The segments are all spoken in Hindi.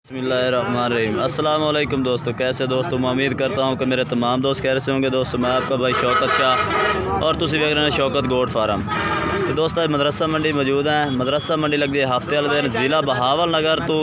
बिस्मिल्लाहिर्रहमानिर्रहीम। अस्सलाम वालेकुम दोस्तों, कैसे दोस्तों? मैं उम्मीद करता हूँ कि मेरे तमाम दोस्त कैसे होंगे। दोस्तों मैं आपका भाई शौकत शाह और तुसी देख रहे हैं शौकत गोट फार्म। तो दोस्तों मदरसा मंडी मौजूद है। मदरसा मंडी लगती है हफ्ते वाले दिन ज़िला बहावल नगर तो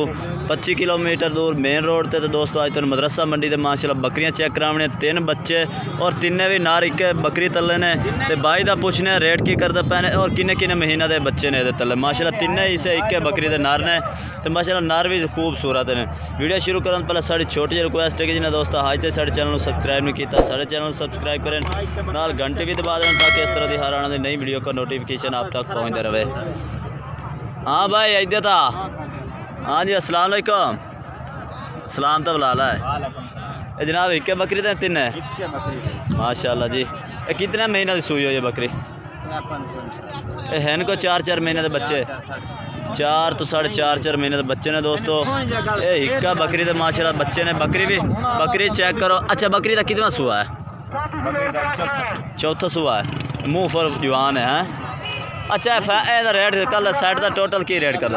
25 किलोमीटर दूर मेन रोड ते। तो दोस्तों आज तो मदरसा मंडी ते माशाल्लाह बकरियां चेक करावने, 3 बच्चे और तिन्ने भी नार एक बकरी तले ने। तो भाई का पुछने रेट की करते पैने और किन्ने किन्ने महीने के बच्चे ने तले। माशाल्लाह तिन्ने इसे एक बकरी के नार ने। तो माशाल्लाह नार भी खूबसूरत ने। वीडियो शुरू करने पहले साड़ी छोटी जी रिक्वेस्ट है कि जिन्हें दोस्तों आज तक साढ़े चैनल सब्सक्राइब नहीं किया साढ़े चैनल सब्सक्राइब करें, नाल घंटे भी दबा दें ताकि इस तरह की हर आने नई वीडियो का नोटिफिकेशन आप तक पहुँचते रहे। हाँ भाई इधर था। हाँ जी अस्सलाम वालेकुम। सलाम तो बुला ला है जनाब। एक बकरी तो 3 है माशाल्लाह जी। ये कितने महीने की सूई हो ये बकरी? है इनको 4 महीने के बच्चे, 4 तो 4.5 महीने के बच्चे ने दोस्तों। ये हिक्का बकरी तो माशाल्लाह बच्चे ने। बकरी चेक करो। अच्छा बकरी का कितना सुआ है? चौथा सुआ है। मुँह पर जवान है। अच्छा रेट कल सेट का टोटल की रेट कर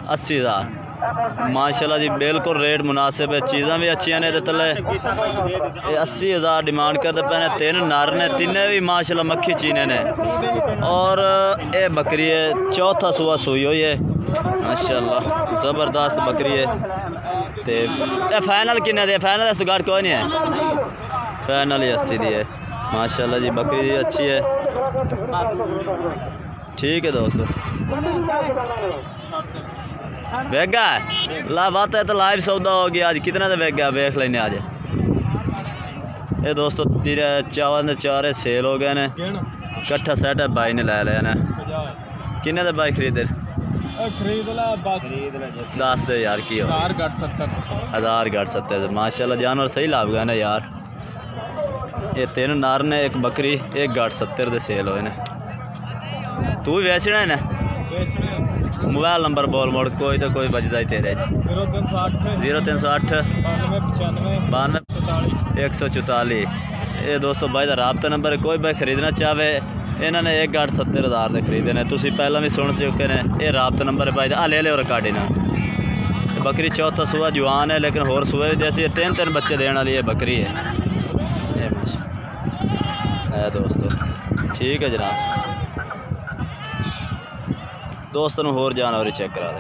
80,000 माशाल्लाह जी। बिल्कुल रेट मुनासिब है, चीज़ा भी अच्छी ने। तले 80,000 डिमांड करते पे ने। 3 नार ने, तिन्ने भी माशाल्लाह मक्खी चीने ने। और ये बकरी है चौथा सुआ सूई हुई है माशाल्लाह, ज़बरदस्त बकरी है। तो फाइनल किन्ने दे? फाइनल सुगार कोई नहीं है, फाइनल ही 80 दी है माशाल्लाह जी। बकरी अच्छी है, ठीक है दोस्तों। वेगा ला बात है तो लाइव सौदा हो गया आज। कितना तो वेगा वेख लेने आज। ये दोस्तों 4 सेल हो गए ने। कट्ठा सेट है भाई ने ले लिया ने। किन्ने दे भाई खरीदे? दस दे यार की हो 1000 घट 70 माशाल्लाह। जानवर सही लाभ गए ना यार। ये 3 नार ने, एक बकरी, एक घट 70 दे सेल होए ने। तू भी बेचना है ना? मोबाइल नंबर बोल मोड़ कोई तो कोई बजदा ही तेरे 0308 92 144। ये दोस्तों भाई का राबता नंबर है। कोई भाई खरीदना चाहे इन्होंने 1,70,000 के खरीदे ने। तुसी पहला भी सुन चुके ने। ये राबता नंबर है भाई का। ले लो रिकॉर्ड ना। बकरी चौथा सुबह जवान है लेकिन होर सुबह भी जैसे 3 बच्चे देने वाली है बकरी है दोस्तों। ठीक है जनाब। दोस्तों होर जानवर चेक करा दे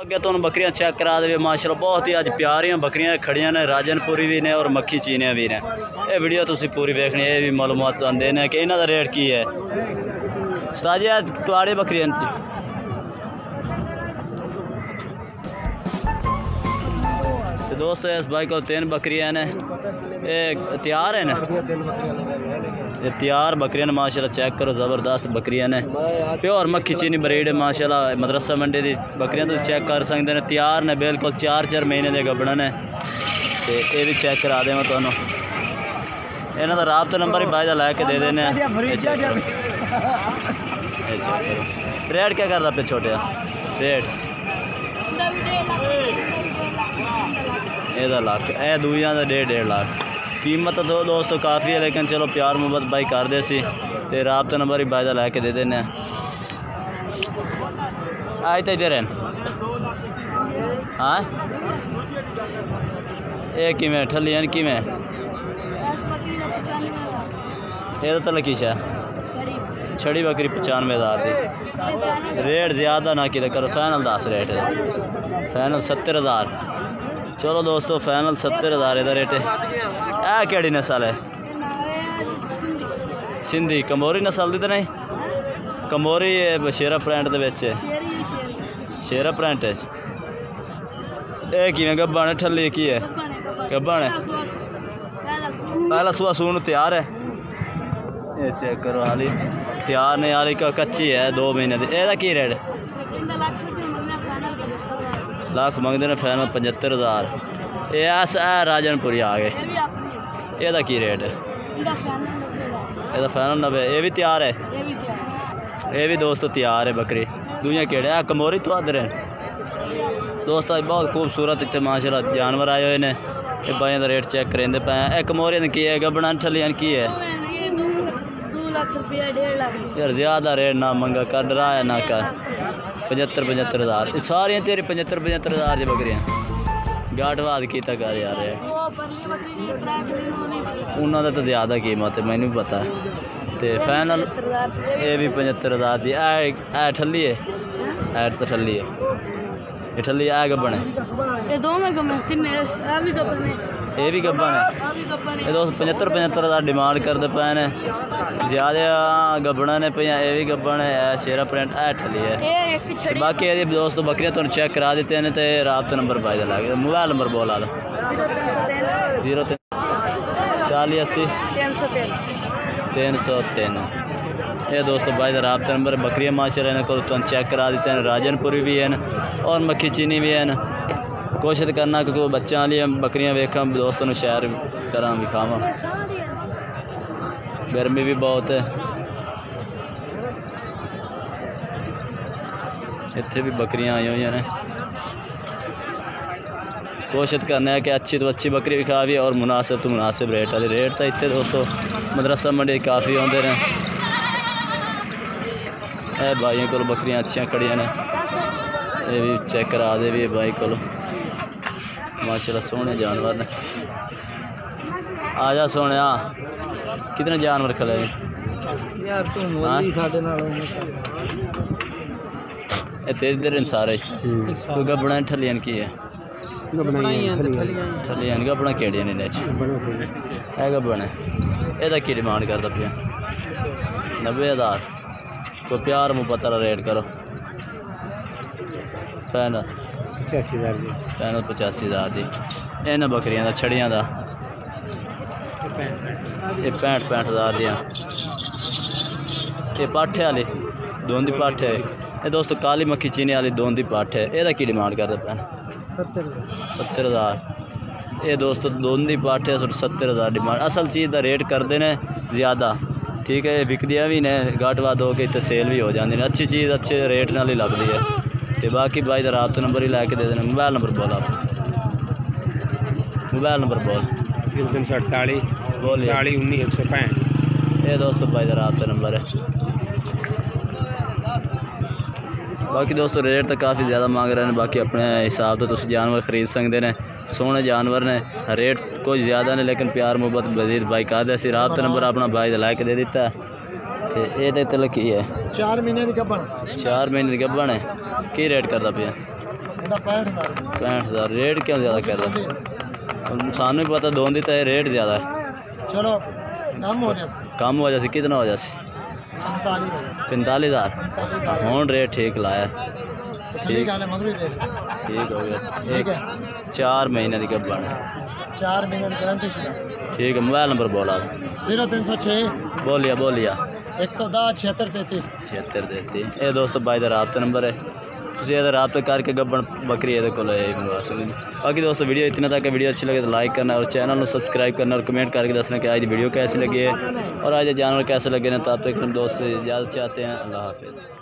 अगे तो बकरियां चेक करा दे माशाल्लाह। बहुत ही अज प्यारियां बकरियां खड़ियां ने, राजनपुरी भी ने और मक्खी चीनियां भी ने। ये वीडियो तुसी पूरी देखनी है, ये भी मालूमात आंदे ने कि इन्हां दा रेट की है। उस्ताद जी तुहाड़ी बकरियां तो दोस्तों इस भाई को 3 बकरियां ने। ये तैयार है ना? ये तैयार बकरियां ने माशाल्लाह। चेक करो ज़बरदस्त बकरियां ने। प्योर मक्खी चीनी ब्रीड है माशाल्लाह। मदरसा मंडी की बकरियां तो चेक कर सकते हैं। तैयार ने बिल्कुल 4 महीने के गब्बड़ ने। तो ये भी चेक करा दें तुहानू। इन्हों का राबता नंबर ही भाई का लैके दे देने। रेट क्या करता पे छोटे रेट? ये लाख ए दूजिया का 1.5 लाख कीमत तो दोस्तों काफ़ी है। लेकिन चलो प्यार मुहब्बत भाई कर दे सी। तो राबता नंबर ही भाई का लैके दे देने। आज तो इधर हाँ ये किमें ठलियन किमें ये तो लकीश है। छड़ी बकरी 95,000 की। रेट ज़्यादा ना कि करो, फाइनल 10 रेट है। फाइनल 70,000। चलो दोस्तों फाइनल 70,000 इधर रेट है। केड़ी नस्ल है? सिंधी कमोरी नस्ल दी तो नहीं? कमोरी शेरा प्रिंट दे शेरा प्रिंट है। ये किवें गब्बा ने ठल्ली की है? गब्बा ने पहला सुबह सून तैयार है। ये चेक करो हाली तैयार ने यार। कच्ची है 2 महीने की। ਇਹਦਾ की रेट? लाख मंगते हैं फाइनल 75,000। ये राजनपुरी आ गए। ਇਹਦਾ की रेट है? ਇਹਦਾ फाइनल 90। ये भी तैयार है? ये भी दोस्तों तैयार है बकरी। दूजिया केड़े कमोरी तो आदर है दोस्तों। बहुत खूबसूरत इतने माशाल्लाह जानवर आए हुए ने। ये भाई का रेट चेक करेंगे पे। कमोरी की है? गब्बड़ा ठलियां की है? 2 लाख रुपया 1.5 लाख यार। ज़्यादा रेट ना मंगा कर रहा है ना कर। 75,000 सारियां तेरी 75,000 दी बकरियां गाटवाद कीता कर यार उन्होंने तो ज़्यादा कीमत है मैनू पता है तो फाइनल ये भी 75,000 दी ऐ ठल्ली है ऐ तो ठल्ली है ये ठल्ली ऐ गब्बन है ये भी गब्बन है ये दोस्त 75,000 डिमांड करते पे ने ज़्यादा गब्बना ने पे ये भी गब्बन है शेरा प्रिंट ऐ ठल्ली है बाकी ये दोस्त बकरियां तुम चेक करा देते हैं तो राबता नंबर पाई ला मोबाइल नंबर बोला दो 03 40 303 ये दोस्तों भाई राबता नंबर बकरियां माशाल्लाह इन्हें को तुम चेक करा देते हैं राजनपुरी भी हैं और मक्खी चीनी भी हैं कोशिश करना क्योंकि बच्चों वाली बकरियां वेखा दोस्तों ने शहर करा विखावा गर्मी भी बहुत है इतने भी बकरियां आई हुई ने कोशिश करना है कि अच्छी तो अच्छी बकरी विखावी और मुनासिब तो मुनासिब रेट वाली रेट तो इतने दोस्तों मदरसा मंडी काफ़ी आते हैं भाइयों को बकरियां अच्छियां खड़ियां ने ये भी चेक करा दे भी भाई को माशाल्लाह सोहने जानवर ने आजा सोने कितने जानवर खड़े यार तू इधर सारे कोई गब्बना ठलियन की है ठलियन गब्बना केड़ियां ने है गब्बना एदा की डिमांड करता पिया 90,000 कोई प्यार मुँह पता रेट करो फाइनल 85,000 दी इन्होंने बकरियां दा छड़ियां दा ये 65,000 दियां ये पाठे वाली दोन दी पाठे ये दोस्तों काली मक्खी चीनी वाली दोन दी पाठे एदा की डिमांड करते पैन 70,000 ये दोस्तों दोन दी पाठे 70,000 डिमांड असल चीज़ का रेट करते हैं ज़्यादा ठीक है विकदियाँ भी ने गाटवा दो के इतने सेल भी हो जाती है अच्छी चीज़ अच्छे रेट नाल ही लगती है तो बाकी भाई का राबता नंबर ही लैके दे देना मोबाइल नंबर बोल आप मोबाइल नंबर बोल 348 19 165 ये दोस्तों भाई का राबता नंबर है बाकी दोस्तों रेट तो काफ़ी ज़्यादा मांग रहे हैं बाकी अपने हिसाब तो तुम जानवर खरीद सकते हैं सोहने जानवर ने रेट कोई ज़्यादा नहीं लेकिन प्यार मुहब्बत वजीर भाई का दे राबता नंबर अपना भाई लैके दे दिता है तो ये तो लकी है 4 महीने की गब्बन 4 महीने की गब्बन है की रेट करता पिया 65,000 रेट क्यों ज़्यादा करता सानू भी पता दोन दी तो रेट ज़्यादा है चलो कम हो जाए कितना हो जाए 45,000 हूँ रेट ठीक लाया ठीक हो गया एक 4 महीने की गब्बन है 4 महीने की गारंटी ठीक है मोबाइल नंबर बोला 0306 बोलिया 110 76 33 ये दोस्तों भाई का राबता नंबर है तुम ये राबता करके गब्बन बकरी ये को मंगवा सकते बाकी दोस्तों वीडियो इतना तक वीडियो अच्छी लगे तो लाइक करना और चैनल को सब्सक्राइब करना और कमेंट करके दसना कि आज वीडियो कैसी लगी है और आज जानवर कैसे लगे ना तब तक दोस्त इजाज़त चाहते हैं अल्लाह हाफिज़।